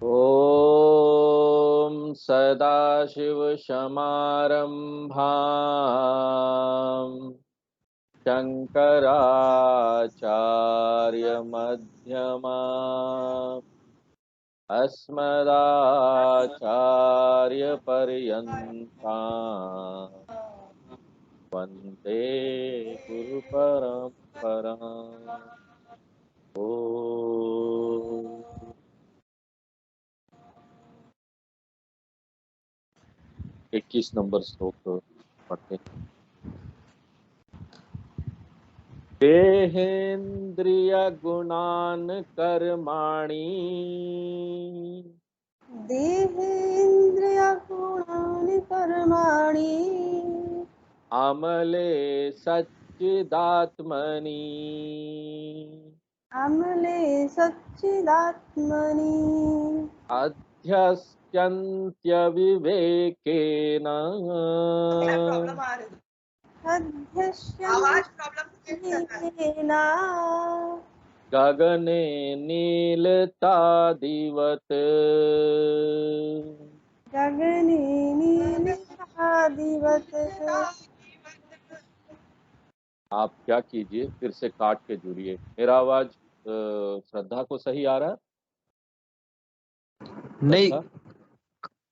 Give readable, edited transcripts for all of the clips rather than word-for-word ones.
ॐ सदाशिवसमारम्भाम् शङ्कराचार्यमध्यमाम् अस्मदाचार्यपर्यन्ताम् वन्दे गुरुपरम्पराम्। ॐ 21 नंबर श्लोक पढ़ते हैं। देहेन्द्रिय गुणान् कर्माणि देहेन्द्रियगुणानि कर्माणि अमले सच्चिदात्मनि अमले सच्चिदात्मनि अध्यस्यन्त्यविवेकेन अध्यस्यन्तेन गगने नीलतादिवत्। गगने नीलादिवत्। आप क्या कीजिए, फिर से काट के जुड़िए। मेरा आवाज श्रद्धा को सही आ रहा है? नहीं, श्रद्धा,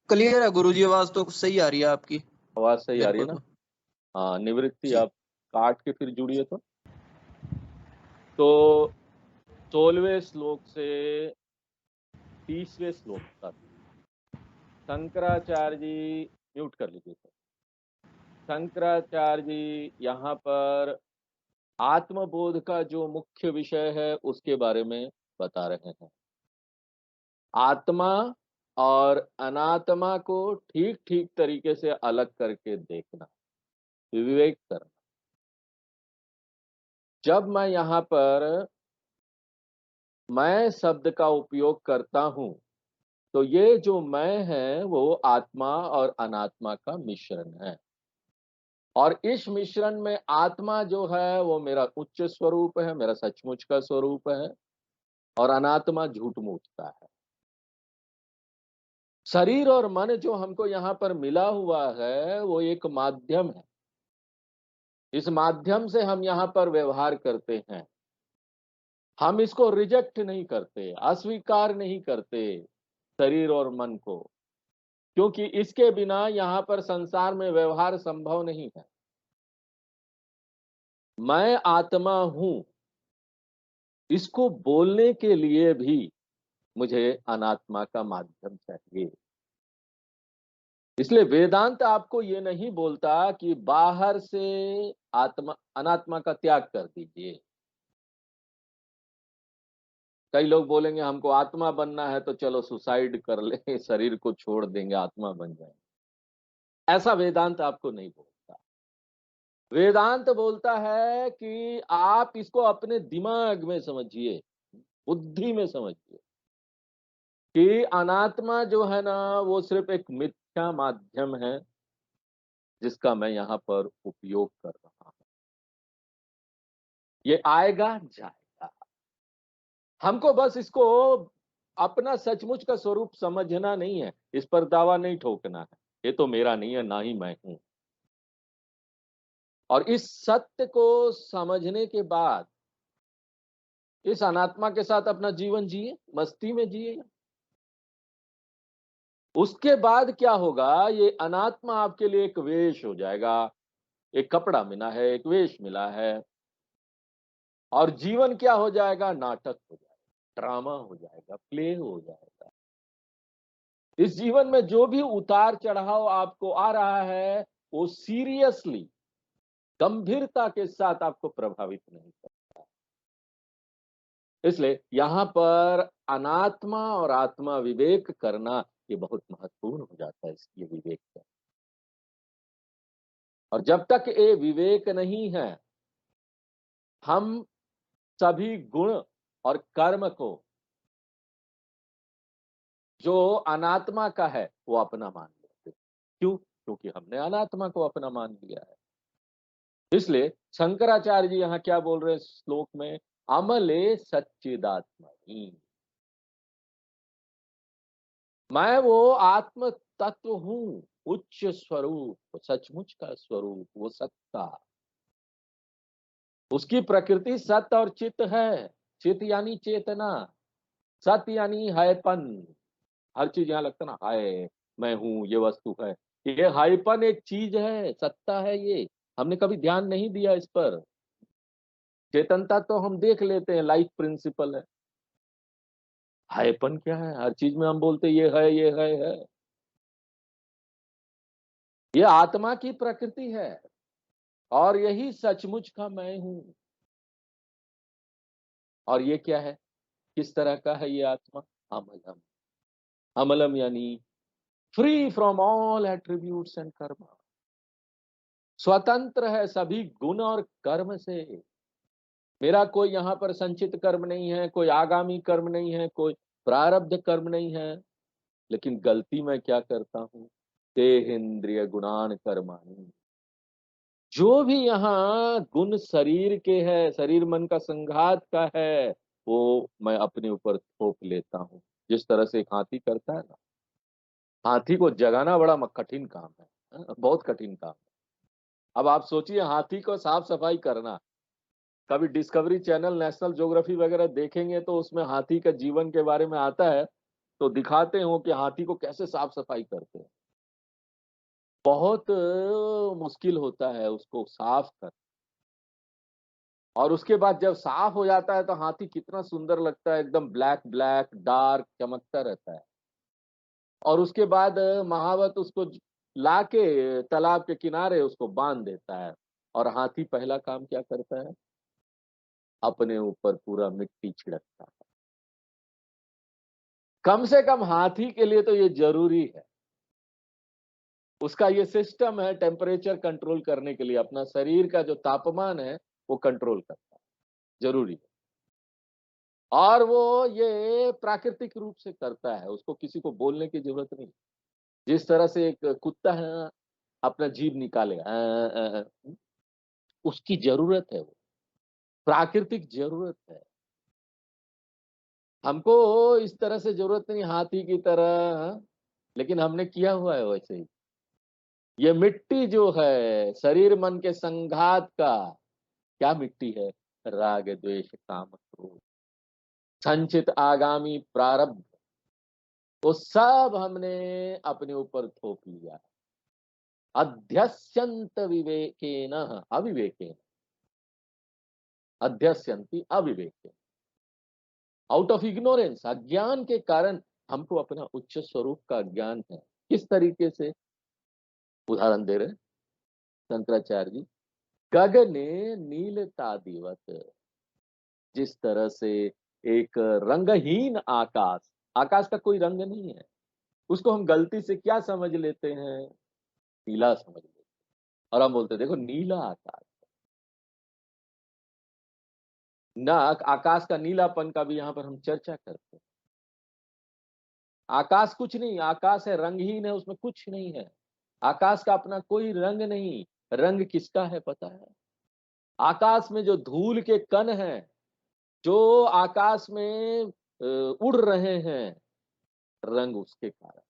क्लियर है गुरुजी, आवाज तो सही आ रही है आपकी। आवाज सही आ मेरे रही है को ना? तो हाँ, निवृत्ति जी। आप काट के फिर जुड़िए। तो 16वें श्लोक से 30वें श्लोक तक शंकराचार्य जी, म्यूट कर लीजिए सर। शंकराचार्य जी यहाँ पर आत्मबोध का जो मुख्य विषय है उसके बारे में बता रहे हैं। आत्मा और अनात्मा को ठीक ठीक तरीके से अलग करके देखना, विवेक करना। जब मैं यहाँ पर मैं शब्द का उपयोग करता हूं तो ये जो मैं है वो आत्मा और अनात्मा का मिश्रण है, और इस मिश्रण में आत्मा जो है वो मेरा उच्च स्वरूप है, मेरा सचमुच का स्वरूप है, और अनात्मा झूठ मूठ का है। शरीर और मन जो हमको यहाँ पर मिला हुआ है वो एक माध्यम है। इस माध्यम से हम यहाँ पर व्यवहार करते हैं। हम इसको रिजेक्ट नहीं करते, अस्वीकार नहीं करते शरीर और मन को, क्योंकि इसके बिना यहाँ पर संसार में व्यवहार संभव नहीं है। मैं आत्मा हूं, इसको बोलने के लिए भी मुझे अनात्मा का माध्यम चाहिए। इसलिए वेदांत आपको ये नहीं बोलता कि बाहर से आत्मा अनात्मा का त्याग कर दीजिए। कई लोग बोलेंगे हमको आत्मा बनना है तो चलो सुसाइड कर ले, शरीर को छोड़ देंगे, आत्मा बन जाए। ऐसा वेदांत आपको नहीं बोलता। वेदांत बोलता है कि आप इसको अपने दिमाग में समझिए, बुद्धि में समझिए कि अनात्मा जो है ना वो सिर्फ एक मिथ्या माध्यम है जिसका मैं यहाँ पर उपयोग कर रहा हूं। ये आएगा जाएगा, हमको बस इसको अपना सचमुच का स्वरूप समझना नहीं है, इस पर दावा नहीं ठोकना है, ये तो मेरा नहीं है, ना ही मैं हूं। और इस सत्य को समझने के बाद इस अनात्मा के साथ अपना जीवन जिए, मस्ती में जिए। उसके बाद क्या होगा, ये अनात्मा आपके लिए एक वेश हो जाएगा। एक कपड़ा मिला है, एक वेश मिला है, और जीवन क्या हो जाएगा, नाटक हो जाएगा, ड्रामा हो जाएगा, प्ले हो जाएगा। इस जीवन में जो भी उतार चढ़ाव आपको आ रहा है वो सीरियसली, गंभीरता के साथ आपको प्रभावित नहीं करता। इसलिए यहां पर अनात्मा और आत्मा विवेक करना ये बहुत महत्वपूर्ण हो जाता है, ये विवेक का। और जब तक ये विवेक नहीं है, हम सभी गुण और कर्म को जो अनात्मा का है वो अपना मान लेते हैं। क्यों? क्योंकि हमने अनात्मा को अपना मान लिया है। इसलिए शंकराचार्य जी यहाँ क्या बोल रहे हैं श्लोक में, अमले सच्चिदात्मनि। मैं वो आत्म तत्व हूँ, उच्च स्वरूप, सचमुच का स्वरूप, वो सत्ता। उसकी प्रकृति सत्य और चित है। चित यानी चेतना, सत्य यानी हायपन। हर चीज यहाँ लगता ना हाय, मैं हूँ, ये वस्तु है। ये हायपन एक चीज है, सत्ता है ये। हमने कभी ध्यान नहीं दिया इस पर। चेतनता तो हम देख लेते हैं, लाइफ प्रिंसिपल है। हायपन क्या है? हर चीज में हम बोलते ये है, ये है। ये आत्मा की प्रकृति है और यही सचमुच का मैं हूं। और ये क्या है? किस तरह का है ये आत्मा? अमलम। अमलम यानी free from all attributes and कर्म। स्वतंत्र है सभी गुण और कर्म से। मेरा कोई यहाँ पर संचित कर्म नहीं है, कोई आगामी कर्म नहीं है, कोई प्रारब्ध कर्म नहीं है। लेकिन गलती मैं क्या करता हूँ? देहेंद्रिय गुणान कर्माणि। जो भी यहाँ गुण शरीर के है, शरीर मन का संघात का है, वो मैं अपने ऊपर थोप लेता हूँ। जिस तरह से एक हाथी करता है ना, हाथी को जगाना बड़ा कठिन काम है, बहुत कठिन काम है। अब आप सोचिए हाथी को साफ सफाई करना। कभी डिस्कवरी चैनल, नेशनल ज्योग्राफी वगैरह देखेंगे तो उसमें हाथी का जीवन के बारे में आता है, तो दिखाते हो कि हाथी को कैसे साफ सफाई करते हैं। बहुत मुश्किल होता है उसको साफ कर। और उसके बाद जब साफ हो जाता है तो हाथी कितना सुंदर लगता है, एकदम ब्लैक ब्लैक डार्क चमकता रहता है। और उसके बाद महावत उसको लाके तालाब के किनारे उसको बांध देता है। और हाथी पहला काम क्या करता है? अपने ऊपर पूरा मिट्टी छिड़कता है। कम से कम हाथी के लिए तो ये जरूरी है। उसका ये सिस्टम है टेम्परेचर कंट्रोल करने के लिए, अपना शरीर का जो तापमान है वो कंट्रोल करता है, जरूरी है। और वो ये प्राकृतिक रूप से करता है, उसको किसी को बोलने की जरूरत नहीं। जिस तरह से एक कुत्ता है अपना जीभ निकालेगा, उसकी जरूरत है, वो प्राकृतिक जरूरत है। हमको इस तरह से जरूरत नहीं हाथी की तरह, लेकिन हमने किया हुआ है वैसे ही। ये मिट्टी जो है शरीर मन के संघात का, क्या मिट्टी है? राग द्वेष काम क्रोध, संचित आगामी प्रारब्ध, वो सब हमने अपने ऊपर थोप लिया। अध्यस्यंत विवेकेन अविवेकेन, अध्यस्यंती अविवेकेन, आउट ऑफ इग्नोरेंस, अज्ञान के कारण हमको अपना उच्च स्वरूप का ज्ञान है। किस तरीके से? उदाहरण दे रहे शंकराचार्य जी, गगने नीलता दिवत। जिस तरह से एक रंगहीन आकाश, आकाश का कोई रंग नहीं है, उसको हम गलती से क्या समझ लेते हैं? नीला समझ लेते हैं। और हम बोलते हैं देखो नीला आकाश। ना, आकाश का नीलापन का भी यहाँ पर हम चर्चा करते हैं। आकाश कुछ नहीं, आकाश है रंगहीन है, उसमें कुछ नहीं है। आकाश का अपना कोई रंग नहीं। रंग किसका है पता है? आकाश में जो धूल के कण हैं, जो आकाश में उड़ रहे हैं, रंग उसके कारण।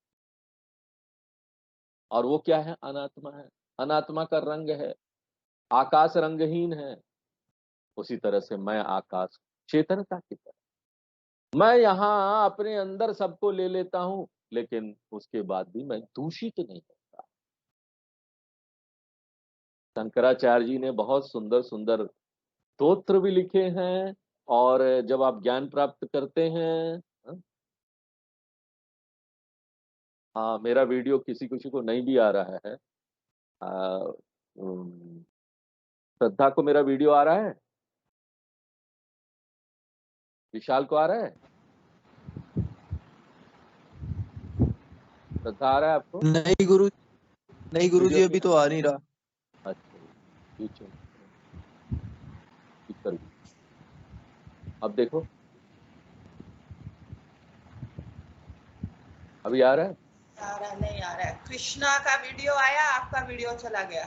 और वो क्या है? अनात्मा है। अनात्मा का रंग है। आकाश रंगहीन है। उसी तरह से मैं आकाश, चेतनता की तरह मैं यहाँ अपने अंदर सबको ले लेता हूँ, लेकिन उसके बाद भी मैं दूषित नहीं होता। शंकराचार्य जी ने बहुत सुंदर सुंदर स्तोत्र भी लिखे हैं। और जब आप ज्ञान प्राप्त करते हैं, हाँ मेरा वीडियो किसी किसी को नहीं भी आ रहा है। श्रद्धा को मेरा वीडियो आ रहा है? विशाल को आ रहा है? श्रद्धा आ रहा है आपको? नहीं गुरु, नहीं गुरु वीडियो जी, नहीं अभी तो आ नहीं रहा। अच्छा, पीछे कर। अब देखो, अभी आ रहा है? आ रहा नहीं आ रहा है। कृष्णा का वीडियो आया, आपका वीडियो चला गया।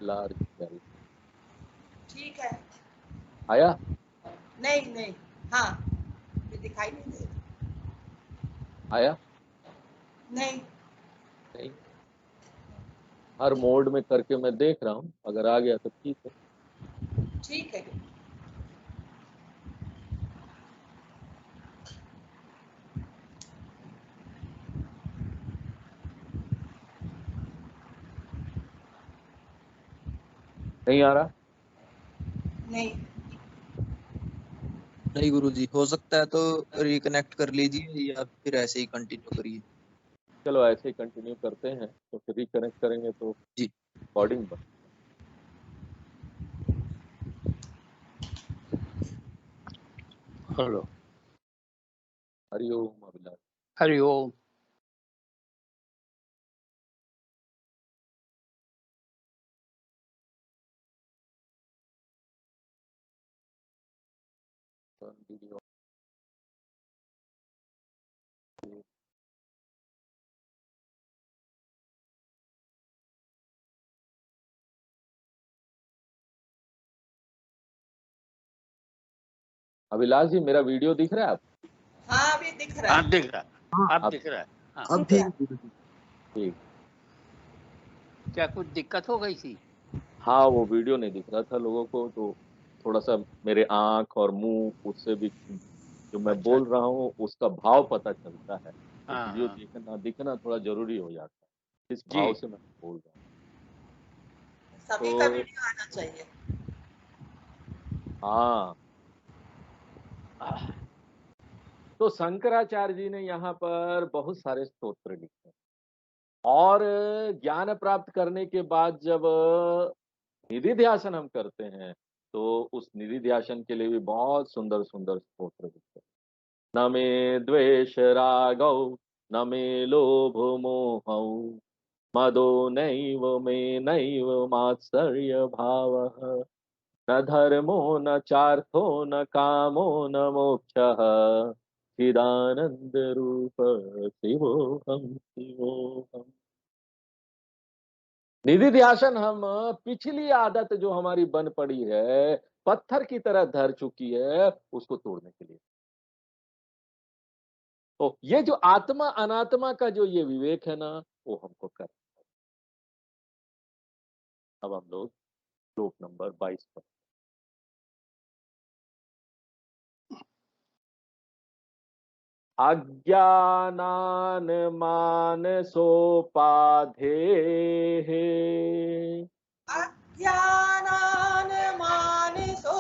लार्ज ठीक है। आया? नहीं नहीं, हाँ दिखाई नहीं दे रहा। आया नहीं, नहीं, हर मोड में करके मैं देख रहा हूँ, अगर आ गया तो ठीक है। ठीक है। नहीं आ रहा? नहीं, नहीं गुरुजी, हो सकता है तो रिकनेक्ट कर लीजिए या फिर ऐसे ही कंटिन्यू करिए। चलो ऐसे ही कंटिन्यू करते हैं, तो फिर रिकनेक्ट करेंगे तो जी। रिकॉर्डिंग बन। हेलो, हरिओम अभिलाष। हरिओम। वीडियो अभिलाष जी, मेरा वीडियो दिख रहा है आपको? हाँ अभी दिख रहा आप है। दिख रहा है, आप अब दिख रहा है। हाँ, अब ठीक है गुरुजी। ठीक। क्या कुछ दिक्कत हो गई थी? हाँ, वो वीडियो नहीं दिख रहा था लोगों को, तो थोड़ा सा मेरे आंख और मुंह, उससे भी जो मैं अच्छा, बोल रहा हूँ उसका भाव पता चलता है। तो हाँ वीडियो हाँ, देखना दिखना थोड़ा जरूरी हो जाता है, इस जी भाव से मैं बोल रहा हूँ। सभी का तो वीडियो आना चाहिए। हाँ, तो शंकराचार्य जी ने यहाँ पर बहुत सारे स्तोत्र लिखे, और ज्ञान प्राप्त करने के बाद जब निधि ध्यासन हम करते हैं, तो उस निधि ध्यासन के लिए भी बहुत सुंदर सुंदर स्तोत्र लिखे। न मे द्वेष रागौ, न मे लोभ मोहौ, मदो नैव मे नैव मात्सर्य भावः, न धर्मो न चार्थो न कामो न मोक्षः, चिदानंद रूप शिवोहम शिवोहम। निधि ध्यासन हम पिछली आदत जो हमारी बन पड़ी है, पत्थर की तरह धर चुकी है, उसको तोड़ने के लिए। तो ये जो आत्मा अनात्मा का जो ये विवेक है ना, वो हमको कर। अब हम लोग श्लोक नंबर 22 पर। अज्ञानान मानसोपाधेः अज्ञानान् मानसोपाधे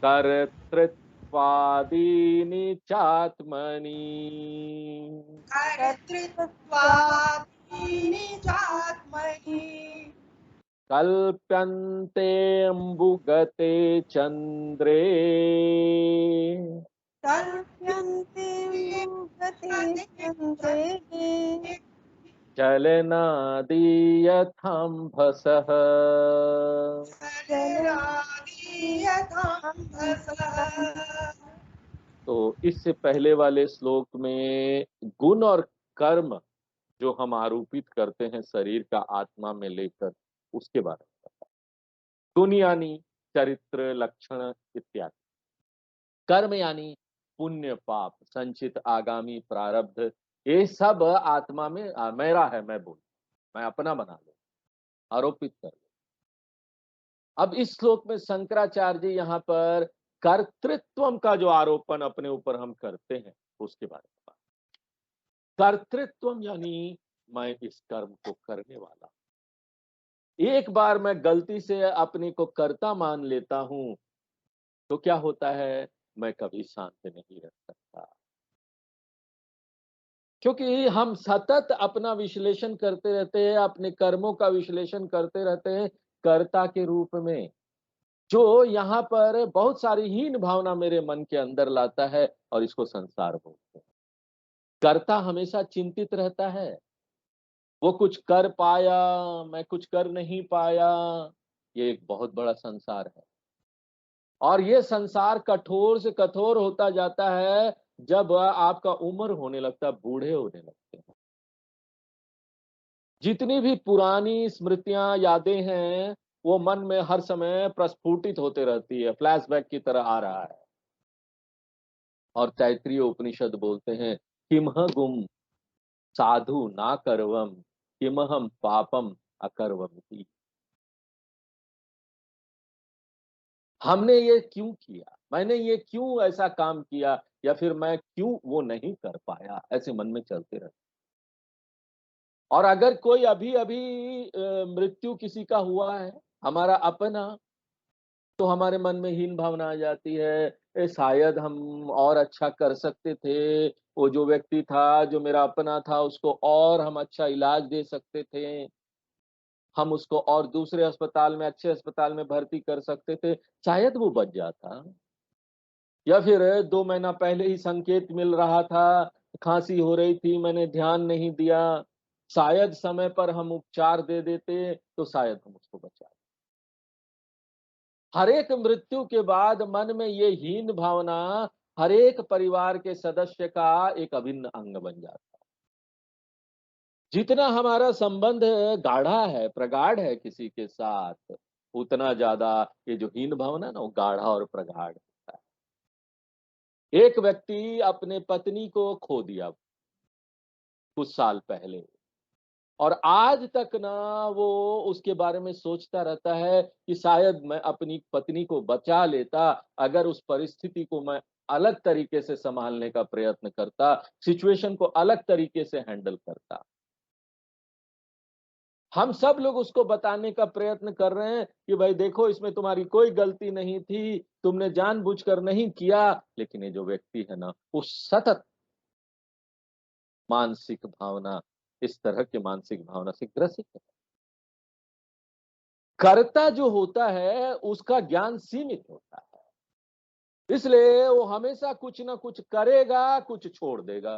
कर्तृत्वादीनि चात्मनि, कर्तृत्वादीनि चात्मनि कल्प्यन्ते अम्बुगते चन्द्रे, कल्प्यन्ते चन्द्रे चलनादीयथाम्भसः। तो इससे पहले वाले श्लोक में गुण और कर्म जो हम आरोपित करते हैं शरीर का आत्मा में लेकर, उसके बारे में बताया। गुण यानी चरित्र लक्षण इत्यादि, कर्म यानी पुण्य पाप संचित आगामी प्रारब्ध, ये सब आत्मा में मेरा है, मैं बोल, मैं अपना बना लो, आरोपित कर लो। अब इस श्लोक में शंकराचार्य जी यहाँ पर कर्तृत्व का जो आरोपण अपने ऊपर हम करते हैं, उसके बारे में बात। कर्तृत्व यानी मैं इस कर्म को करने वाला। एक बार मैं गलती से अपने को कर्ता मान लेता हूं, तो क्या होता है, मैं कभी शांत नहीं रह सकता, क्योंकि हम सतत अपना विश्लेषण करते रहते हैं, अपने कर्मों का विश्लेषण करते रहते हैं कर्ता के रूप में, जो यहाँ पर बहुत सारी हीन भावना मेरे मन के अंदर लाता है, और इसको संसार बोलते हैं। कर्ता हमेशा चिंतित रहता है, वो कुछ कर पाया, मैं कुछ कर नहीं पाया। ये एक बहुत बड़ा संसार है, और ये संसार कठोर से कठोर होता जाता है जब आपका उम्र होने लगता है, बूढ़े होने लगते हैं। जितनी भी पुरानी स्मृतियां यादें हैं, वो मन में हर समय प्रस्फुटित होते रहती है, फ्लैशबैक की तरह आ रहा है। और तैत्तिरीय उपनिषद बोलते हैं, किमह गुम साधु ना करवम, किमहम पापम अकरवमिति। हमने ये क्यों किया, मैंने ये क्यों ऐसा काम किया, या फिर मैं क्यों वो नहीं कर पाया, ऐसे मन में चलते रहते। और अगर कोई अभी अभी मृत्यु किसी का हुआ है, हमारा अपना, तो हमारे मन में हीन भावना आ जाती है, शायद हम और अच्छा कर सकते थे, वो जो व्यक्ति था, जो मेरा अपना था, उसको और हम अच्छा इलाज दे सकते थे, हम उसको और दूसरे अस्पताल में, अच्छे अस्पताल में भर्ती कर सकते थे, शायद वो बच जाता। या फिर 2 महीना पहले ही संकेत मिल रहा था, खांसी हो रही थी, मैंने ध्यान नहीं दिया, शायद समय पर हम उपचार दे देते, तो शायद हम उसको बचा। हर एक मृत्यु के बाद मन में ये हीन भावना हर एक परिवार के सदस्य का एक अभिन्न अंग बन जाता है। जितना हमारा संबंध गाढ़ा है, प्रगाढ़ है किसी के साथ, उतना ज्यादा ये जो हीन भावना ना, वो गाढ़ा और प्रगाढ़ होता है। एक व्यक्ति अपने पत्नी को खो दिया कुछ साल पहले, और आज तक ना वो उसके बारे में सोचता रहता है कि शायद मैं अपनी पत्नी को बचा लेता, अगर उस परिस्थिति को मैं अलग तरीके से संभालने का प्रयत्न करता, सिचुएशन को अलग तरीके से हैंडल करता। हम सब लोग उसको बताने का प्रयत्न कर रहे हैं कि भाई देखो, इसमें तुम्हारी कोई गलती नहीं थी, तुमने जानबूझकर नहीं किया, लेकिन ये जो व्यक्ति है ना, वो सतत मानसिक भावना, इस तरह की मानसिक भावना से ग्रसित है। कर्ता जो होता है उसका ज्ञान सीमित होता है, इसलिए वो हमेशा कुछ ना कुछ करेगा, कुछ छोड़ देगा,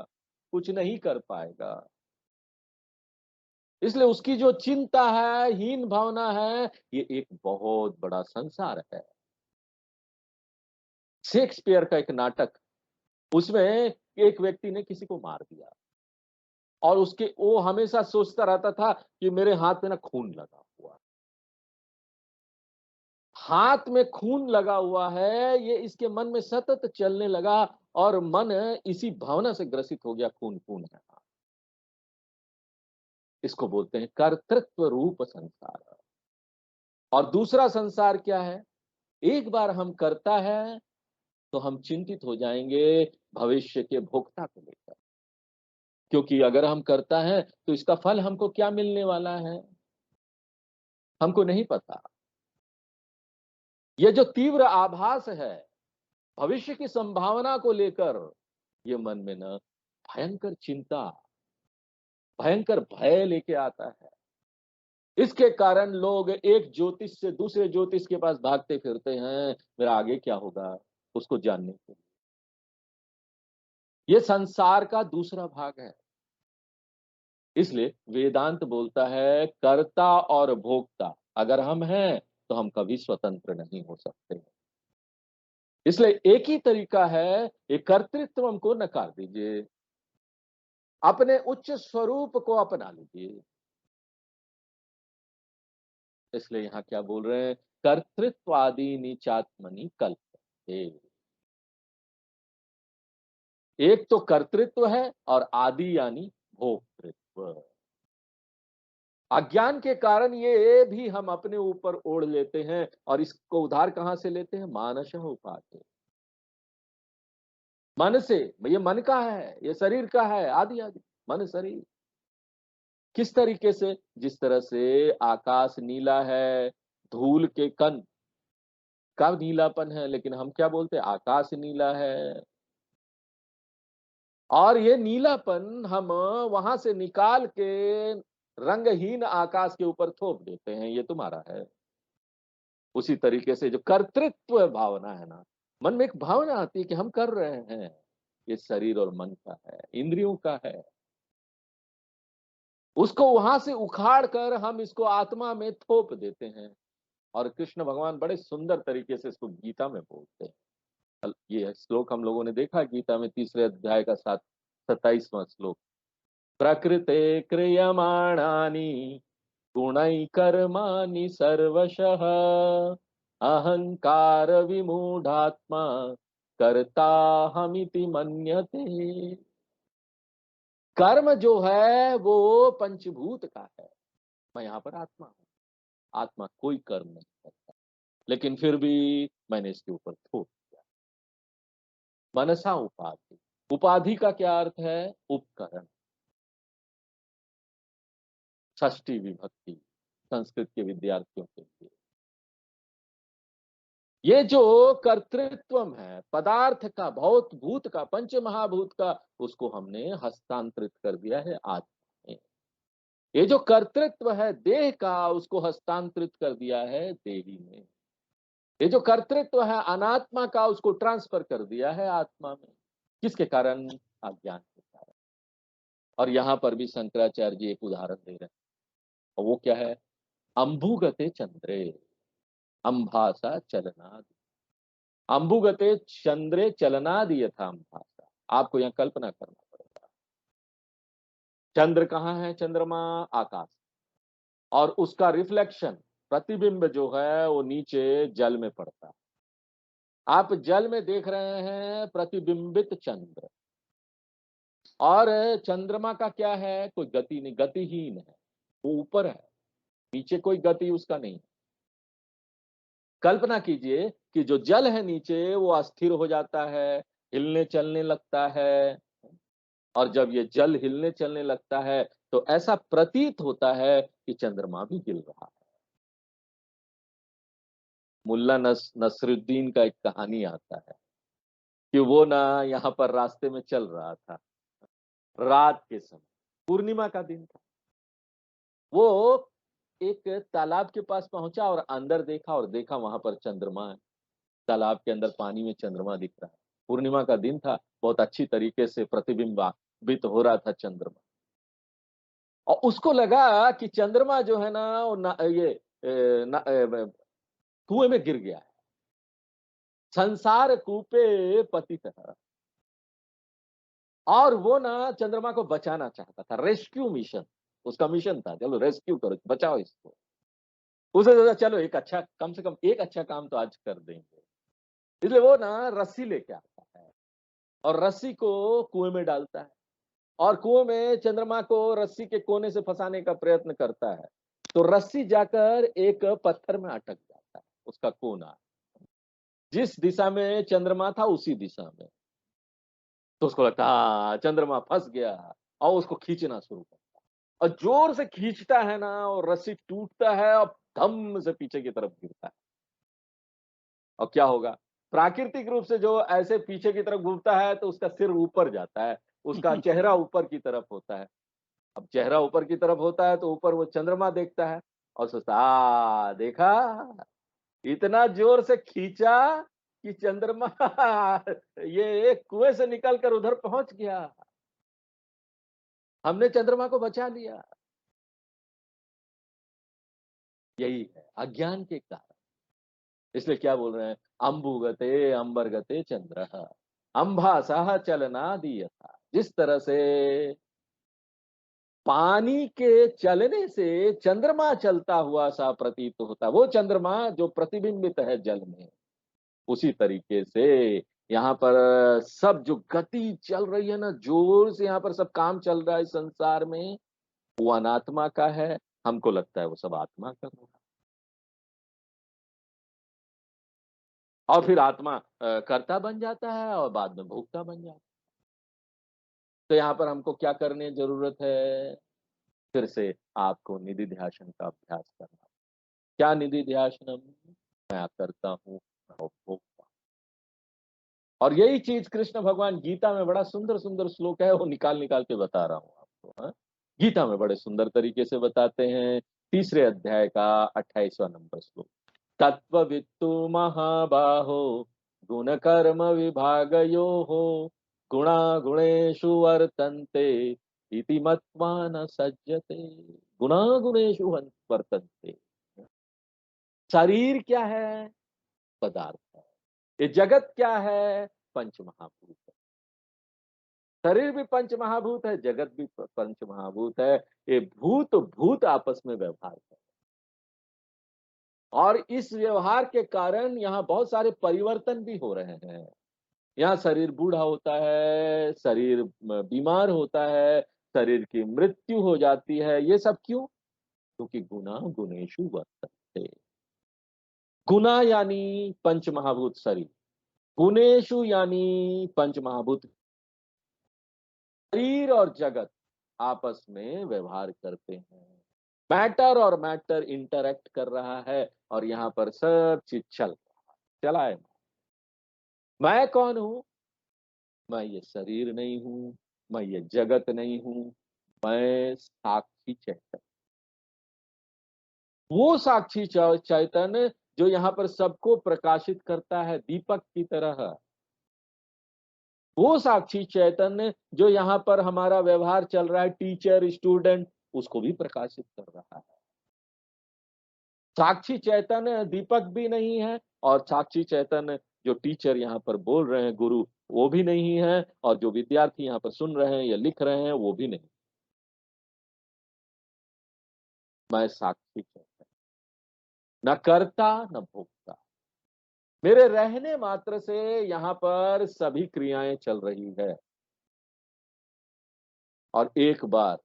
कुछ नहीं कर पाएगा। इसलिए उसकी जो चिंता है, हीन भावना है, ये एक बहुत बड़ा संसार है। शेक्सपियर का एक नाटक, उसमें एक व्यक्ति ने किसी को मार दिया, और उसके वो हमेशा सोचता रहता था कि मेरे हाथ में ना खून लगा हुआ है, हाथ में खून लगा हुआ है, ये इसके मन में सतत चलने लगा, और मन इसी भावना से ग्रसित हो गया, खून खून है। इसको बोलते हैं कर्तृत्व रूप संसार। और दूसरा संसार क्या है? एक बार हम करता है तो हम चिंतित हो जाएंगे भविष्य के भोक्ता को लेकर, क्योंकि अगर हम करता है तो इसका फल हमको क्या मिलने वाला है, हमको नहीं पता। ये जो तीव्र आभास है भविष्य की संभावना को लेकर, ये मन में ना भयंकर चिंता, भयंकर भय लेके आता है। इसके कारण लोग एक ज्योतिष से दूसरे ज्योतिष के पास भागते फिरते हैं, मेरा आगे क्या होगा, उसको जानने के लिए। ये संसार का दूसरा भाग है। इसलिए वेदांत बोलता है, कर्ता और भोक्ता अगर हम हैं तो हम कभी स्वतंत्र नहीं हो सकते। इसलिए एक ही तरीका है, ये कर्तृत्व हमको नकार दीजिए, अपने उच्च स्वरूप को अपना लीजिए। इसलिए यहाँ क्या बोल रहे हैं, कर्तृत्वादि नीचात्मनि कल्पते। एक तो कर्तृत्व है और आदि यानी भोक्तृत्व। अज्ञान के कारण ये भी हम अपने ऊपर ओढ़ लेते हैं, और इसको उधार कहां से लेते हैं? मानसः उपाते, मन से। ये मन का है, ये शरीर का है, आदि आदि मन शरीर। किस तरीके से? जिस तरह से आकाश नीला है, धूल के कण का नीलापन है, लेकिन हम क्या बोलते हैं? आकाश नीला है। और ये नीलापन हम वहां से निकाल के रंगहीन आकाश के ऊपर थोप देते हैं, ये तुम्हारा है। उसी तरीके से जो कर्तृत्व भावना है ना, मन में एक भावना आती है कि हम कर रहे हैं, ये शरीर और मन का है, इंद्रियों का है। उसको वहां से उखाड़ कर हम इसको आत्मा में थोप देते हैं। और कृष्ण भगवान बड़े सुंदर तरीके से इसको गीता में बोलते हैं। ये श्लोक हम लोगों ने देखा गीता में 3 अध्याय का 27वां श्लोक। प्रकृते क्रियमाणानि गुणै कर्माणि सर्वशः अहंकार विमूढ़ात्मा कर्ताहमिति मन्यते। कर्म जो है वो पंचभूत का है, मैं यहाँ पर आत्मा हूं, आत्मा कोई कर्म नहीं करता, लेकिन फिर भी मैंने इसके ऊपर थोप दिया। मनसा उपाधि, उपाधि का क्या अर्थ है? उपकरण, षष्ठी विभक्ति संस्कृत के विद्यार्थियों के लिए। ये जो कर्तृत्व है पदार्थ का, भौत भूत का, पंच महाभूत का, उसको हमने हस्तांतरित कर दिया है आत्मा में। ये जो कर्तृत्व है देह का, उसको हस्तांतरित कर दिया है देही में। ये जो कर्तृत्व है अनात्मा का, उसको ट्रांसफर कर दिया है आत्मा में। किसके कारण? अज्ञान के कारण। और यहां पर भी शंकराचार्य जी एक उदाहरण दे रहे हैं, और वो क्या है? अंबुगते चंद्रे अंभासा चलनादि। अंबुगते चंद्रे चलनादि यथा अंभासा। आपको यहाँ कल्पना करना पड़ेगा, चंद्र कहाँ है? चंद्रमा आकाश, और उसका रिफ्लेक्शन, प्रतिबिंब जो है वो नीचे जल में पड़ता है। आप जल में देख रहे हैं प्रतिबिंबित चंद्र, और चंद्रमा का क्या है? कोई गति नहीं, गतिहीन है, वो ऊपर है, नीचे कोई गति उसका नहीं। कल्पना कीजिए कि जो जल है नीचे वो अस्थिर हो जाता है, हिलने चलने लगता है, और जब ये जल हिलने चलने लगता है तो ऐसा प्रतीत होता है कि चंद्रमा भी हिल रहा है। मुल्ला नसरुद्दीन का एक कहानी आता है कि वो ना यहाँ पर रास्ते में चल रहा था, रात के समय, पूर्णिमा का दिन था। वो एक तालाब के पास पहुंचा और अंदर देखा, और देखा वहां पर चंद्रमा है, तालाब के अंदर पानी में चंद्रमा दिख रहा है। पूर्णिमा का दिन था, बहुत अच्छी तरीके से प्रतिबिंबित हो रहा था चंद्रमा, और उसको लगा कि चंद्रमा जो है ना वो कुएं में गिर गया है, संसार कूपे पतित है। और वो ना चंद्रमा को बचाना चाहता था, रेस्क्यू मिशन उसका मिशन था, चलो रेस्क्यू करो, बचाओ इसको। उसे सोचा चलो एक अच्छा, कम से कम एक अच्छा काम तो आज कर देंगे। इसलिए वो ना रस्सी लेके आता है और रस्सी को कुएं में डालता है, और कुएं में चंद्रमा को रस्सी के कोने से फंसाने का प्रयत्न करता है, तो रस्सी जाकर एक पत्थर में अटक जाता है, उसका कोना जिस दिशा में चंद्रमा था उसी दिशा में। तो उसको लगता है चंद्रमा फंस गया, और उसको खींचना शुरू करता है, और जोर से खींचता है ना, और रस्सी टूटता है और धम से पीछे की तरफ गिरता है। और क्या होगा? प्राकृतिक रूप से जो ऐसे पीछे की तरफ घूमता है तो उसका सिर ऊपर जाता है, उसका चेहरा ऊपर की तरफ होता है। अब चेहरा ऊपर की तरफ होता है तो ऊपर वो चंद्रमा देखता है और सोचता देखा, इतना जोर से खींचा कि चंद्रमा ये कुएं से निकलकर उधर पहुंच गया, हमने चंद्रमा को बचा लिया। यही है अज्ञान के कारण। इसलिए क्या बोल रहे हैं? अंबुगते अंबरगते चंद्र अंभासः चलनादि यथा। जिस तरह से पानी के चलने से चंद्रमा चलता हुआ सा प्रतीत होता, वो चंद्रमा जो प्रतिबिंबित है जल में, उसी तरीके से यहाँ पर सब जो गति चल रही है ना, जोर से यहाँ पर सब काम चल रहा है संसार में, वो अनात्मा का है। हमको लगता है वो सब आत्मा कर रहा है, और फिर आत्मा कर्ता बन जाता है और बाद में भोक्ता बन जाता है। तो यहाँ पर हमको क्या करने की जरूरत है? फिर से आपको निधि ध्यान का अभ्यास करना। क्या निधि ध्यान? मैं करता हूँ, मैं उपभोक्ता हूँ। और यही चीज कृष्ण भगवान गीता में बड़ा सुंदर सुंदर श्लोक है, वो निकाल निकाल के बता रहा हूँ आपको। हाँ? गीता में बड़े सुंदर तरीके से बताते हैं। 3 अध्याय का 28वां नंबर श्लोक। तत्ववित्तु महाबाहो गुण कर्म विभागयोः गुणा गुणेषु वर्तन्ते इति मत्वा न सज्जते। गुणा गुणेषु वर्तन्ते। शरीर क्या है? पदार्थ है। ये जगत क्या है? पंच महाभूत। शरीर भी पंच महाभूत है, जगत भी पंच महाभूत है। ये भूत भूत आपस में व्यवहार कर, और इस व्यवहार के कारण यहाँ बहुत सारे परिवर्तन भी हो रहे हैं। यहाँ शरीर बूढ़ा होता है, शरीर बीमार होता है, शरीर की मृत्यु हो जाती है। ये सब क्यों? क्योंकि गुना गुणेशु वर्तन्ते। गुना यानी पंच महाभूत शरीर, गुणेशु यानी पंच महाभूत। शरीर और जगत आपस में व्यवहार करते हैं, मैटर और मैटर इंटरैक्ट कर रहा है, और यहाँ पर सब चीज चला है। मैं कौन हूं? मैं ये शरीर नहीं हूं, मैं ये जगत नहीं हूं, मैं साक्षी चैतन्य। वो साक्षी चैतन्य जो यहाँ पर सबको प्रकाशित करता है दीपक की तरह, वो साक्षी चैतन्य जो यहाँ पर हमारा व्यवहार चल रहा है टीचर स्टूडेंट, उसको भी प्रकाशित कर रहा है। साक्षी चैतन्य दीपक भी नहीं है, और साक्षी चैतन्य जो टीचर यहाँ पर बोल रहे हैं गुरु, वो भी नहीं है, और जो विद्यार्थी यहाँ पर सुन रहे हैं या लिख रहे हैं वो भी नहीं। मैं साक्षी चैतन्य, न करता न भोगता। मेरे रहने मात्र से यहाँ पर सभी क्रियाएं चल रही है। और एक बार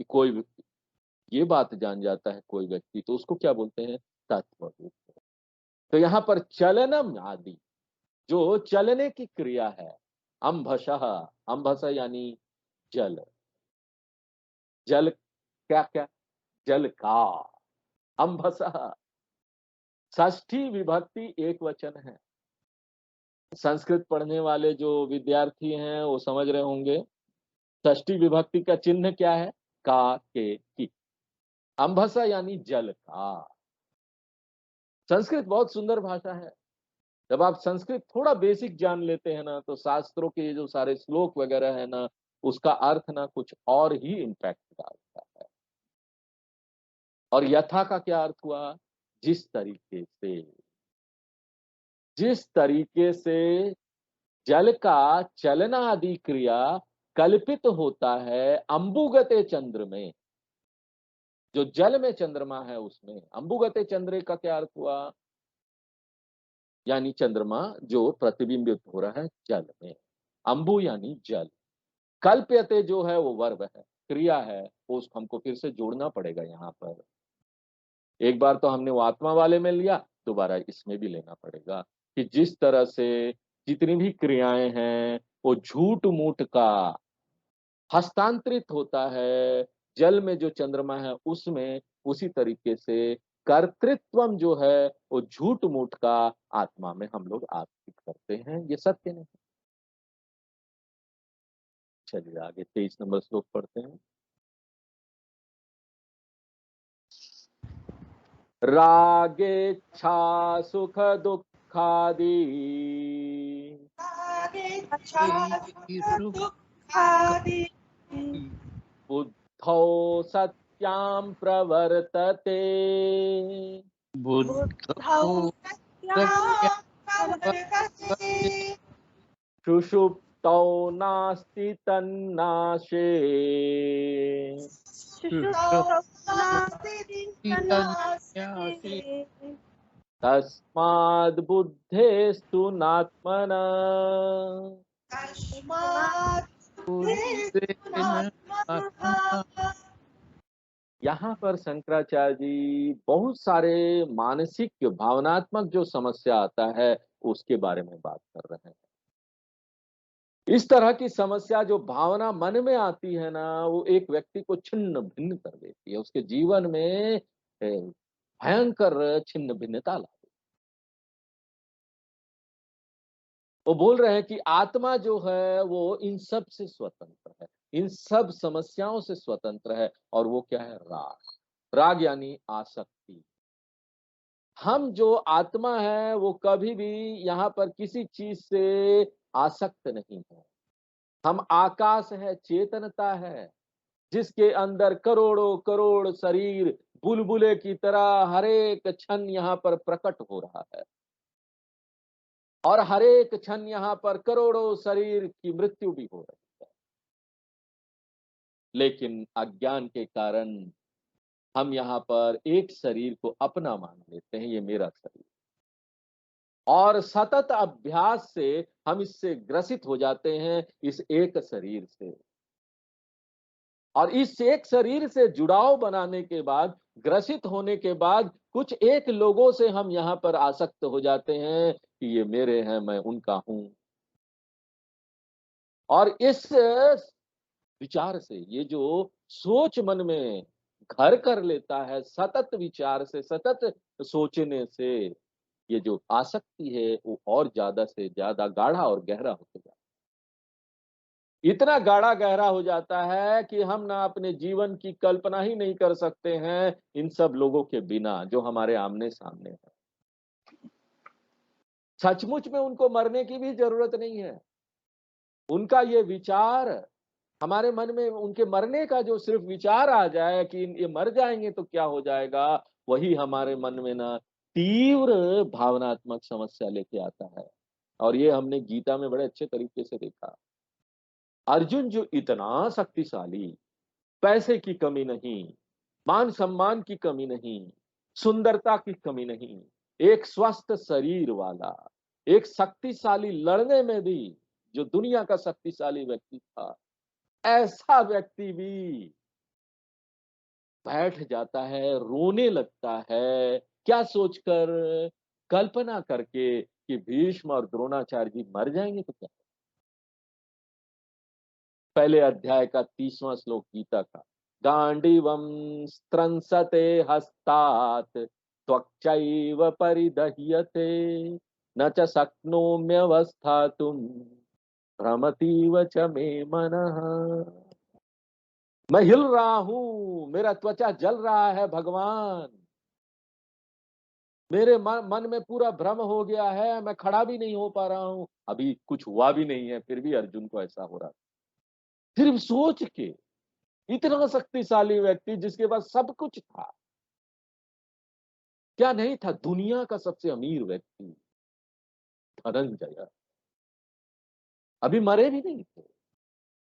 कि कोई ये बात जान जाता है कोई व्यक्ति, तो उसको क्या बोलते हैं? तत्वरूप। तो यहाँ पर चलनम आदि, जो चलने की क्रिया है, अंभशः, अंभस यानी जल, जल क्या क्या? जल का अंभसः। षष्ठी विभक्ति एक वचन है। संस्कृत पढ़ने वाले जो विद्यार्थी हैं वो समझ रहे होंगे षष्ठी विभक्ति का चिन्ह क्या है? का, के, की। अंभसा यानी जल का। संस्कृत बहुत सुंदर भाषा है। जब आप संस्कृत थोड़ा बेसिक जान लेते हैं ना, तो शास्त्रों के ये जो सारे श्लोक वगैरह है ना, उसका अर्थ ना कुछ और ही इम्पैक्ट डालता है। और यथा का क्या अर्थ हुआ? जिस तरीके से जल का चलना आदि क्रिया कल्पित होता है अंबुगते चंद्र में, जो जल में चंद्रमा है उसमें। अंबुगते चंद्र का क्या अर्थ हुआ? यानी चंद्रमा जो प्रतिबिंबित हो रहा है जल में। अंबु यानी जल। कल्प्यते जो है वो वर्ब है, क्रिया है, वो हमको फिर से जोड़ना पड़ेगा। यहाँ पर एक बार तो हमने वो आत्मा वाले में लिया, दोबारा इसमें भी लेना पड़ेगा कि जिस तरह से जितनी भी क्रियाएं हैं वो झूठ मूठ का हस्तांतरित होता है जल में जो चंद्रमा है उसमें, उसी तरीके से कर्तृत्व जो है वो झूठ मूठ का आत्मा में हम लोग आरोपित करते हैं। ये सत्य नहीं। चलिए आगे 23 नंबर श्लोक पढ़ते हैं। रागेच्छा सुख दुखादि बुद्धौ सत्यां प्रवर्तते सुषुप्तौ नास्ति तन्नाशे तस्माद् बुद्धेस्तु नात्मना। यहाँ पर शंकराचार्य जी बहुत सारे मानसिक भावनात्मक जो समस्या आता है उसके बारे में बात कर रहे हैं। इस तरह की समस्या जो भावना मन में आती है ना, वो एक व्यक्ति को छिन्न भिन्न कर देती है, उसके जीवन में भयंकर छिन्न भिन्नता ला देती है। वो बोल रहे हैं कि आत्मा जो है वो इन सब से स्वतंत्र है, इन सब समस्याओं से स्वतंत्र है। और वो क्या है? राग। राग यानी आसक्ति। हम जो आत्मा है वो कभी भी यहाँ पर किसी चीज से आसक्त नहीं है। हम आकाश है, चेतनता है, जिसके अंदर करोड़ों करोड़ शरीर बुलबुले की तरह हर एक क्षण यहाँ पर प्रकट हो रहा है। और हर एक क्षण यहाँ पर करोड़ों शरीर की मृत्यु भी हो रही है। लेकिन अज्ञान के कारण हम यहाँ पर एक शरीर को अपना मान लेते हैं, ये मेरा शरीर, और सतत अभ्यास से हम इससे ग्रसित हो जाते हैं, इस एक शरीर से। और इस एक शरीर से जुड़ाव बनाने के बाद, ग्रसित होने के बाद, कुछ एक लोगों से हम यहाँ पर आसक्त हो जाते हैं कि ये मेरे हैं, मैं उनका हूं। और इस विचार से, ये जो सोच मन में घर कर लेता है, सतत विचार से, सतत सोचने से, ये जो आसक्ति है वो और ज्यादा से ज्यादा गाढ़ा और गहरा होते जाता है। इतना गाढ़ा गहरा हो जाता है कि हम ना अपने जीवन की कल्पना ही नहीं कर सकते हैं इन सब लोगों के बिना जो हमारे आमने सामने है। सचमुच में उनको मरने की भी जरूरत नहीं है। उनका ये विचार हमारे मन में, उनके मरने का जो सिर्फ विचार आ जाए कि ये मर जाएंगे तो क्या हो जाएगा, वही हमारे मन में ना तीव्र भावनात्मक समस्या लेके आता है। और ये हमने गीता में बड़े अच्छे तरीके से देखा। अर्जुन जो इतना शक्तिशाली, पैसे की कमी नहीं, मान सम्मान की कमी नहीं, सुंदरता की कमी नहीं, एक स्वस्थ शरीर वाला, एक शक्तिशाली, लड़ने में भी जो दुनिया का शक्तिशाली व्यक्ति था, ऐसा व्यक्ति भी बैठ जाता है, रोने लगता है। क्या सोचकर? कल्पना करके कि भीष्म और द्रोणाचार्य जी मर जाएंगे तो क्या। पहले अध्याय का 30वां श्लोक गीता का, गांडीवम स्त्रंसते हस्तात् त्वक्चैव परिदह्यते न च शक्नोम्यवस्थातुं भ्रमतीव च मे मनः। मैं हिल रहा हूं, मेरा त्वचा जल रहा है भगवान, मेरे मन में पूरा भ्रम हो गया है, मैं खड़ा भी नहीं हो पा रहा हूं। अभी कुछ हुआ भी नहीं है, फिर भी अर्जुन को ऐसा हो रहा था। सिर्फ सोच के, इतना शक्तिशाली व्यक्ति जिसके पास सब कुछ था, क्या नहीं था, दुनिया का सबसे अमीर व्यक्ति धनंजय, अभी मरे भी नहीं थे,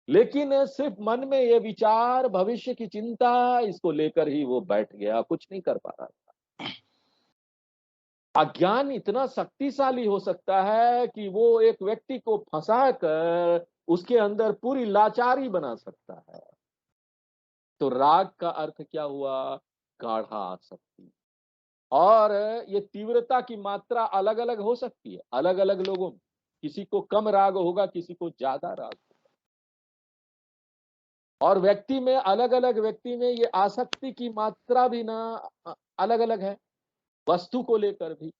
लेकिन सिर्फ मन में ये विचार, भविष्य की चिंता, इसको लेकर ही वो बैठ गया, कुछ नहीं कर पा रहा था। अज्ञान इतना शक्तिशाली हो सकता है कि वो एक व्यक्ति को फंसा कर उसके अंदर पूरी लाचारी बना सकता है। तो राग का अर्थ क्या हुआ? गाढ़ा आसक्ति। और ये तीव्रता की मात्रा अलग अलग हो सकती है अलग अलग लोगों में। किसी को कम राग होगा, किसी को ज्यादा राग होगा। और व्यक्ति में, अलग अलग व्यक्ति में ये आसक्ति की मात्रा भी ना अलग अलग है। वस्तु को लेकर भी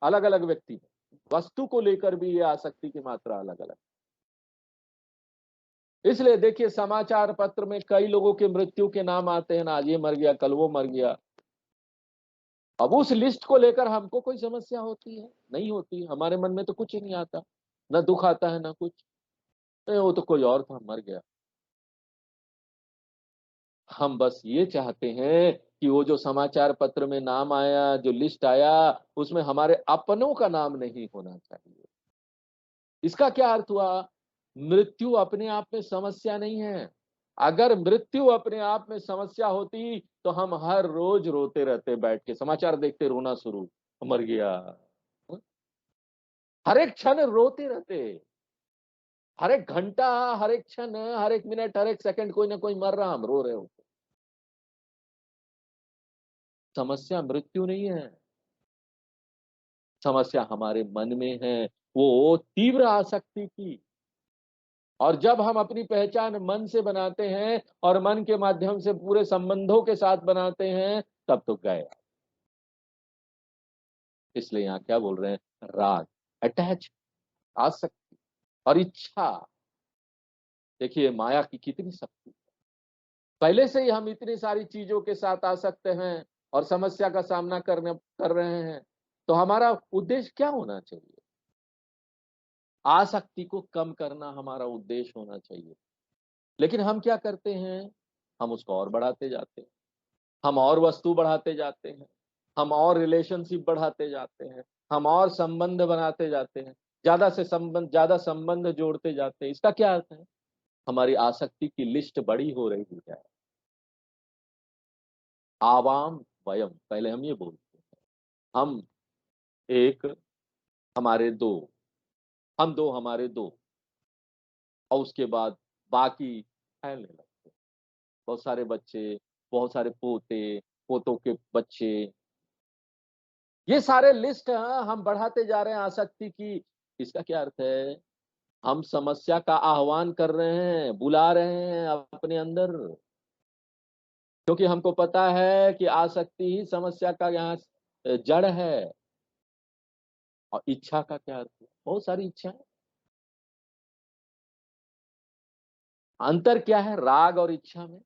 अलग अलग व्यक्ति है, वस्तु को लेकर भी ये आसक्ति की मात्रा अलग अलग। इसलिए देखिए, समाचार पत्र में कई लोगों के मृत्यु के नाम आते हैं ना, आज ये मर गया, कल वो मर गया। अब उस लिस्ट को लेकर हमको कोई समस्या होती है? नहीं होती। हमारे मन में तो कुछ ही नहीं आता, ना दुख आता है ना कुछ। वो तो कोई और था, मर गया। हम बस ये चाहते हैं कि वो जो समाचार पत्र में नाम आया, जो लिस्ट आया, उसमें हमारे अपनों का नाम नहीं होना चाहिए। इसका क्या अर्थ हुआ? मृत्यु अपने आप में समस्या नहीं है। अगर मृत्यु अपने आप में समस्या होती तो हम हर रोज रोते रहते, बैठ के समाचार देखते रोना शुरू, मर गया। हर एक क्षण रोते रहते, हर एक घंटा, हर एक क्षण, हर एक मिनट, हर एक सेकंड कोई ना कोई मर रहा, हम रो रहे होते। समस्या मृत्यु नहीं है, समस्या हमारे मन में है, वो तीव्र आसक्ति की। और जब हम अपनी पहचान मन से बनाते हैं और मन के माध्यम से पूरे संबंधों के साथ बनाते हैं, तब तो गए। इसलिए यहाँ क्या बोल रहे हैं? राग, अटैच, आसक्ति और इच्छा। देखिए माया की कितनी शक्ति। पहले से ही हम इतनी सारी चीजों के साथ आसक्त हैं और समस्या का सामना कर रहे हैं, तो हमारा उद्देश्य क्या होना चाहिए? आसक्ति को कम करना हमारा उद्देश्य होना चाहिए। लेकिन हम क्या करते हैं? हम उसको और बढ़ाते जाते हैं, हम और वस्तु बढ़ाते जाते हैं, हम और रिलेशनशिप बढ़ाते जाते हैं, हम और संबंध बनाते जाते हैं, ज्यादा संबंध जोड़ते जाते हैं। इसका क्या अर्थ है? हमारी आसक्ति की लिस्ट बड़ी हो रही है। आवाम वयम, पहले हम ये बोलते हैं, हम एक, हमारे दो, हम दो हमारे दो, और उसके बाद बाकी फैलने लगते हैं। बहुत सारे बच्चे, बहुत सारे पोते, पोतों के बच्चे, ये सारे लिस्ट हम बढ़ाते जा रहे हैं आसक्ति की। इसका क्या अर्थ है? हम समस्या का आह्वान कर रहे हैं, बुला रहे हैं अपने अंदर, क्योंकि हमको पता है कि आसक्ति ही समस्या का यहाँ जड़ है। और इच्छा का क्या अर्थ है? बहुत सारी इच्छाएं। अंतर क्या है राग और इच्छा में?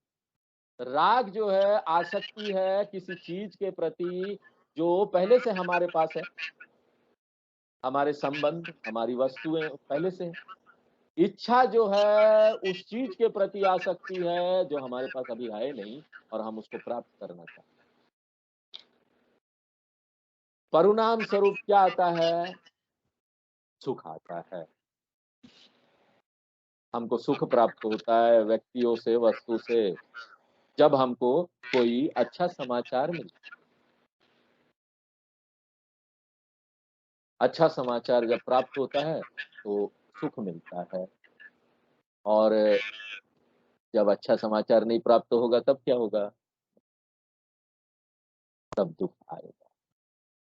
राग जो है आसक्ति है किसी चीज के प्रति जो पहले से हमारे पास है, हमारे संबंध, हमारी वस्तुएं पहले से है। इच्छा जो है उस चीज के प्रति आसक्ति है जो हमारे पास अभी है नहीं और हम उसको प्राप्त करना चाहते हैं। परिणाम स्वरूप क्या आता है? सुख आता है। हमको सुख प्राप्त होता है व्यक्तियों से, वस्तु से, जब हमको कोई अच्छा समाचार मिलता है। अच्छा समाचार जब प्राप्त होता है तो सुख मिलता है, और जब अच्छा समाचार नहीं प्राप्त होगा तब क्या होगा? तब दुख आएगा।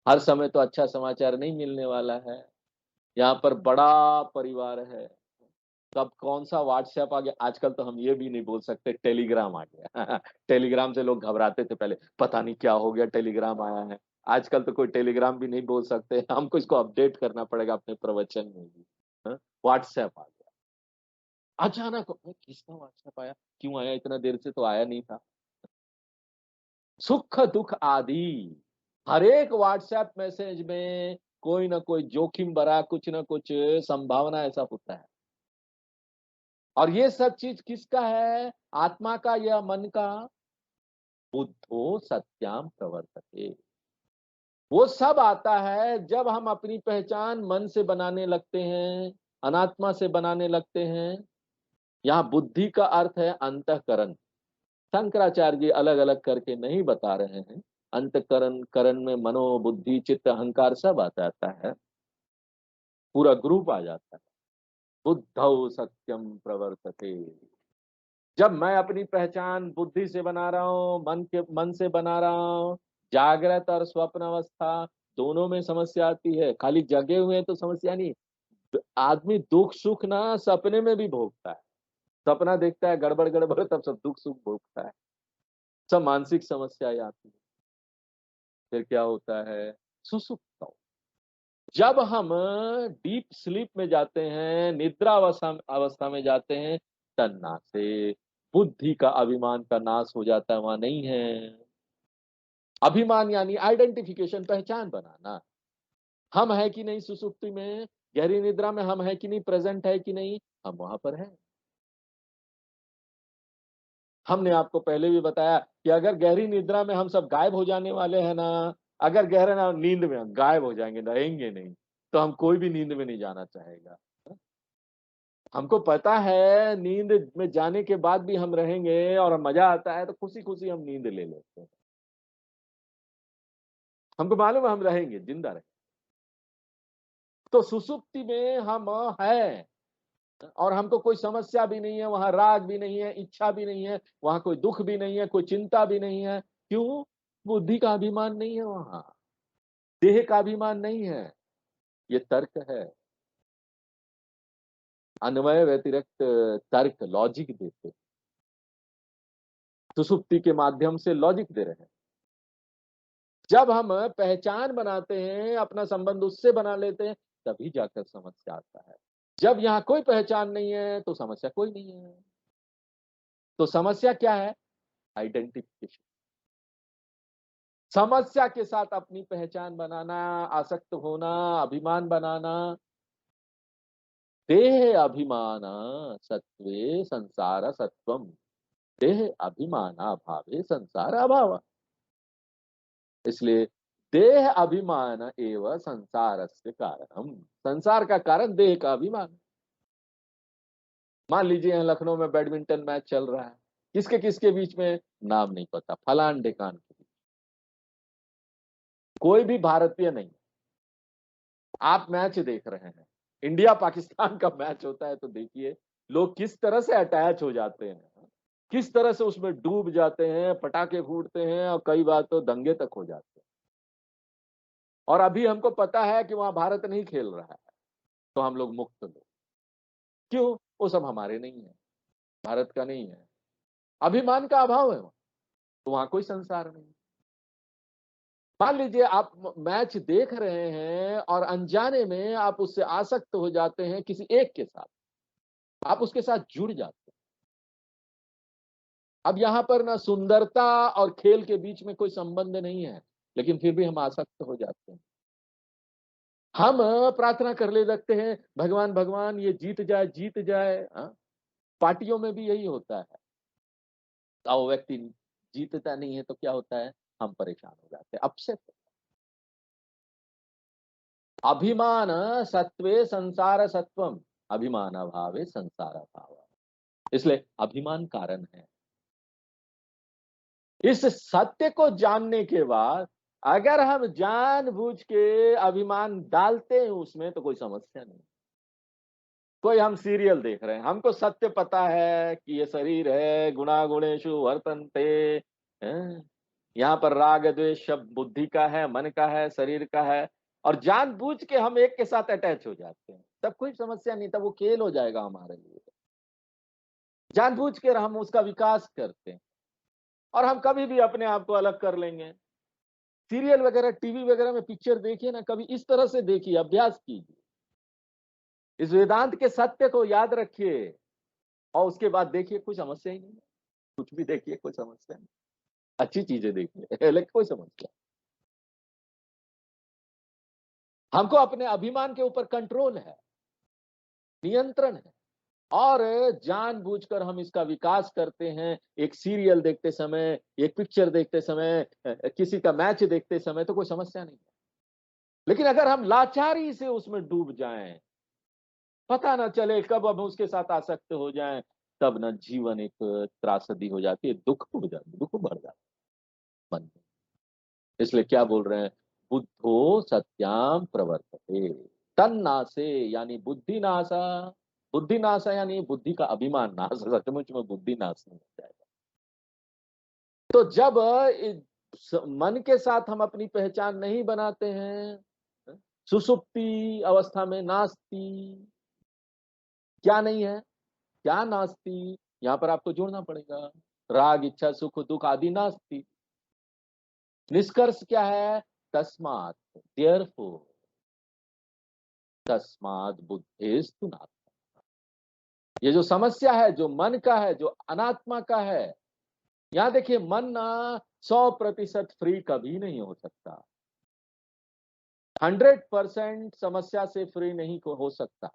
हर समय तो अच्छा समाचार नहीं मिलने वाला है। यहाँ पर बड़ा परिवार है, कब कौन सा व्हाट्सएप आ गया। आजकल तो हम ये भी नहीं बोल सकते टेलीग्राम आ गया। टेलीग्राम से लोग घबराते थे पहले, पता नहीं क्या हो गया, टेलीग्राम आया है। आजकल तो कोई टेलीग्राम भी नहीं बोल सकते, हमको इसको अपडेट करना पड़ेगा अपने प्रवचन में भी। व्हाट्सएप आ गया अचानक, किसका व्हाट्सएप आया, क्यों आया, इतना देर से तो आया नहीं था। सुख दुख आदि हर एक व्हाट्सएप मैसेज में कोई ना कोई जोखिम भरा कुछ ना कुछ संभावना ऐसा होता है। और ये सब चीज किसका है? आत्मा का या मन का? बुद्धो सत्याम प्रवर्तते। वो सब आता है जब हम अपनी पहचान मन से बनाने लगते हैं, अनात्मा से बनाने लगते हैं। यहाँ बुद्धि का अर्थ है अंतःकरण। शंकराचार्य जी अलग अलग करके नहीं बता रहे हैं। अंतःकरण, करण में मनो, बुद्धि, चित्त, अहंकार सब आ जाता है, पूरा ग्रुप आ जाता है। बुद्धौ सत्यम प्रवर्तते। जब मैं अपनी पहचान बुद्धि से बना रहा हूँ, मन से बना रहा हूँ, जागृत और स्वप्न अवस्था दोनों में समस्या आती है। खाली जगे हुए तो समस्या नहीं, आदमी दुख सुख ना सपने में भी भोगता है। सपना देखता है गड़बड़ गड़बड़, तब सब दुख सुख भोगता है। सब मानसिक समस्याएं आती है। फिर क्या होता है? सुसुप्त। जब हम डीप स्लीप में जाते हैं, निद्रा अवस्था में जाते हैं, तन्ना से बुद्धि का अभिमान का नाश हो जाता है, वहां नहीं है। अभिमान यानी आइडेंटिफिकेशन, पहचान बनाना। हम है कि नहीं सुसुप्ति में, गहरी निद्रा में हम है कि नहीं, प्रेजेंट है कि नहीं, हम वहां पर है। हमने आपको पहले भी बताया कि अगर गहरी निद्रा में हम सब गायब हो जाने वाले हैं ना, अगर गहरे नींद में हम गायब हो जाएंगे, रहेंगे नहीं, तो हम कोई भी नींद में नहीं जाना चाहेगा। हमको पता है नींद में जाने के बाद भी हम रहेंगे और मजा आता है, तो खुशी खुशी हम नींद ले लेते हैं। हमको मालूम है हम रहेंगे, जिंदा रहेंगे। तो सुसुप्ति में हम हैं, और हमको कोई समस्या भी नहीं है, वहां राग भी नहीं है, इच्छा भी नहीं है, वहां कोई दुख भी नहीं है, कोई चिंता भी नहीं है। क्यों? बुद्धि का अभिमान नहीं है वहां, देह का अभिमान नहीं है। ये तर्क है, अन्वय व्यतिरिक्त तर्क, लॉजिक देते हैं। सुसुप्ति के माध्यम से लॉजिक दे रहे हैं। जब हम पहचान बनाते हैं, अपना संबंध उससे बना लेते हैं, तभी जाकर समस्या आता है। जब यहाँ कोई पहचान नहीं है तो समस्या कोई नहीं है। तो समस्या क्या है? आइडेंटिफिकेशन। समस्या के साथ अपनी पहचान बनाना, आसक्त होना, अभिमान बनाना। देह अभिमान सत्वे संसार सत्वम, देह अभिमान भावे संसार अभाव। इसलिए देह अभिमान एवं संसारस्य कारणम, संसार का कारण देह का अभिमान। मान लीजिए यहाँ लखनऊ में बैडमिंटन मैच चल रहा है, किसके किसके बीच में नाम नहीं पता, फलान ढेकान के बीच, कोई भी भारतीय नहीं। आप मैच देख रहे हैं, इंडिया पाकिस्तान का मैच होता है तो देखिए लोग किस तरह से अटैच हो जाते हैं, किस तरह से उसमें डूब जाते हैं, पटाखे फूटते हैं और कई बार तो दंगे तक हो जाते हैं। और अभी हमको पता है कि वहां भारत नहीं खेल रहा है तो हम लोग मुक्त लोग, क्यों? वो सब हमारे नहीं है, भारत का नहीं है, अभिमान का अभाव है वहां, तो वहां कोई संसार नहीं। मान लीजिए आप मैच देख रहे हैं और अनजाने में आप उससे आसक्त हो जाते हैं किसी एक के साथ, आप उसके साथ जुड़ जाते हैं। अब यहां पर ना सुंदरता और खेल के बीच में कोई संबंध नहीं है, लेकिन फिर भी हम आसक्त हो जाते हैं। हम प्रार्थना कर ले लगते हैं, भगवान भगवान ये जीत जाए जीत जाए। हाँ? पार्टियों में भी यही होता है, वो व्यक्ति जीतता नहीं है तो क्या होता है, हम परेशान हो जाते हैं, अपसेट। अभिमान सत्वे संसार सत्वम, अभिमान अभावे संसार अभाव, इसलिए अभिमान कारण है। इस सत्य को जानने के बाद अगर हम जानबूझ के अभिमान डालते हैं उसमें तो कोई समस्या नहीं। कोई हम सीरियल देख रहे हैं, हमको सत्य पता है कि ये शरीर है, गुणा गुणेषु वर्तन्ते, हैं? यहाँ पर राग द्वेष सब बुद्धि का है, मन का है, शरीर का है, और जानबूझ के हम एक के साथ अटैच हो जाते हैं, तब कोई समस्या नहीं, तब वो खेल हो जाएगा हमारे लिए। जानबूझ के हम उसका विकास करते हैं और हम कभी भी अपने आप को अलग कर लेंगे। सीरियल वगैरह, टीवी वगैरह में पिक्चर देखिए ना, कभी इस तरह से देखिए, अभ्यास कीजिए, इस वेदांत के सत्य को याद रखिए और उसके बाद देखिए, कोई समस्या ही नहीं है। कुछ भी देखिए, कोई समस्या नहीं, अच्छी चीजें देखिए, लेकिन कोई समस्या। हमको अपने अभिमान के ऊपर कंट्रोल है, नियंत्रण है, और जानबूझकर हम इसका विकास करते हैं। एक सीरियल देखते समय, एक पिक्चर देखते समय, किसी का मैच देखते समय तो कोई समस्या नहीं है। लेकिन अगर हम लाचारी से उसमें डूब जाएं, पता ना चले कब हम उसके साथ आसक्त हो जाएं, तब ना जीवन एक त्रासदी हो जाती है, दुख बढ़ जाता है, दुख बढ़ जाता है मन में। इसलिए क्या बोल रहे हैं, बुद्धो सत्याम प्रवर्तते तन्नासे, यानी बुद्धि नासा। बुद्धि नासा यानी बुद्धि का अभिमान नाश, सचमुच में बुद्धि नाश नहीं हो जाएगा। तो जब मन के साथ हम अपनी पहचान नहीं बनाते हैं, सुसुप्ति अवस्था में नास्ति, क्या नहीं है, क्या नास्ति, यहां पर आपको जोड़ना पड़ेगा, राग इच्छा सुख दुख आदि नास्ति। निष्कर्ष क्या है, तस्मात्, देयरफॉर, तस्मात् बुद्धिस्तु नास्ति। ये जो समस्या है, जो मन का है, जो अनात्मा का है, यहां देखिए मन ना 100% फ्री कभी नहीं हो सकता, 100% समस्या से फ्री नहीं हो सकता,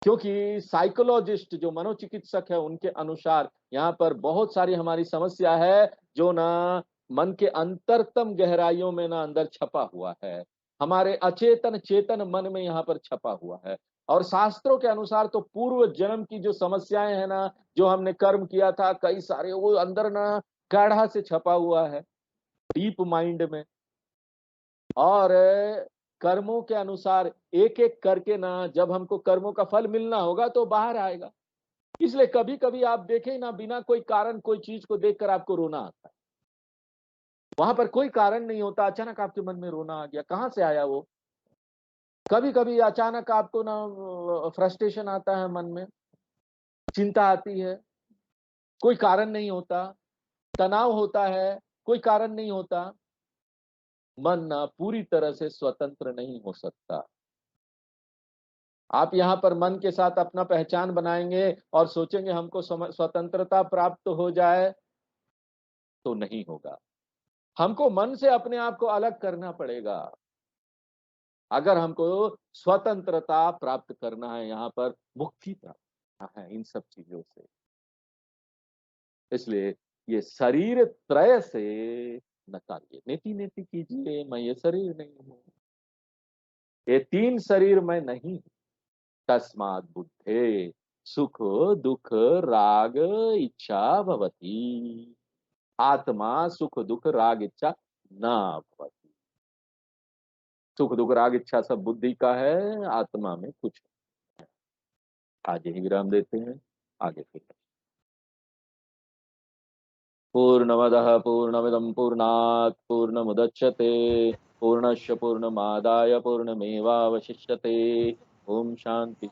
क्योंकि साइकोलॉजिस्ट जो मनोचिकित्सक है उनके अनुसार यहाँ पर बहुत सारी हमारी समस्या है जो ना मन के अंतरतम गहराइयों में ना अंदर छपा हुआ है, हमारे अचेतन चेतन मन में यहाँ पर छपा हुआ है। और शास्त्रों के अनुसार तो पूर्व जन्म की जो समस्याएं हैं ना, जो हमने कर्म किया था कई सारे, वो अंदर ना गाढ़ा से छपा हुआ है, डीप माइंड में। और कर्मों के अनुसार एक एक करके ना जब हमको कर्मों का फल मिलना होगा तो बाहर आएगा। इसलिए कभी कभी आप देखें ना, बिना कोई कारण कोई चीज को देखकर आपको रोना आता है, वहां पर कोई कारण नहीं होता, अचानक आपके मन में रोना आ गया, कहां से आया वो? कभी कभी अचानक आपको ना फ्रस्ट्रेशन आता है, मन में चिंता आती है, कोई कारण नहीं होता, तनाव होता है, कोई कारण नहीं होता। मन ना पूरी तरह से स्वतंत्र नहीं हो सकता। आप यहाँ पर मन के साथ अपना पहचान बनाएंगे और सोचेंगे हमको स्वतंत्रता प्राप्त हो जाए, तो नहीं होगा। हमको मन से अपने आप को अलग करना पड़ेगा अगर हमको स्वतंत्रता प्राप्त करना है, यहाँ पर मुक्ति प्राप्त करना है इन सब चीजों से। इसलिए ये शरीर त्रय से नकारिए, नेति नेति कीजिए, मैं ये शरीर नहीं हूँ, ये 3 शरीर मैं नहीं। तस्मात् बुद्धे सुख दुख राग इच्छा भवति। आत्मा सुख दुख राग इच्छा न भवति। सुख दुख राग इच्छा सब बुद्धि का है, आत्मा में कुछ नहीं। आज यही विराम देते हैं, आगे फिर पूर्णमदः पूर्णमिदं पूर्णात् पूर्णमुदच्यते पूर्णस्य पूर्णमादाय पूर्णमेवावशिष्यते। ओम शांति।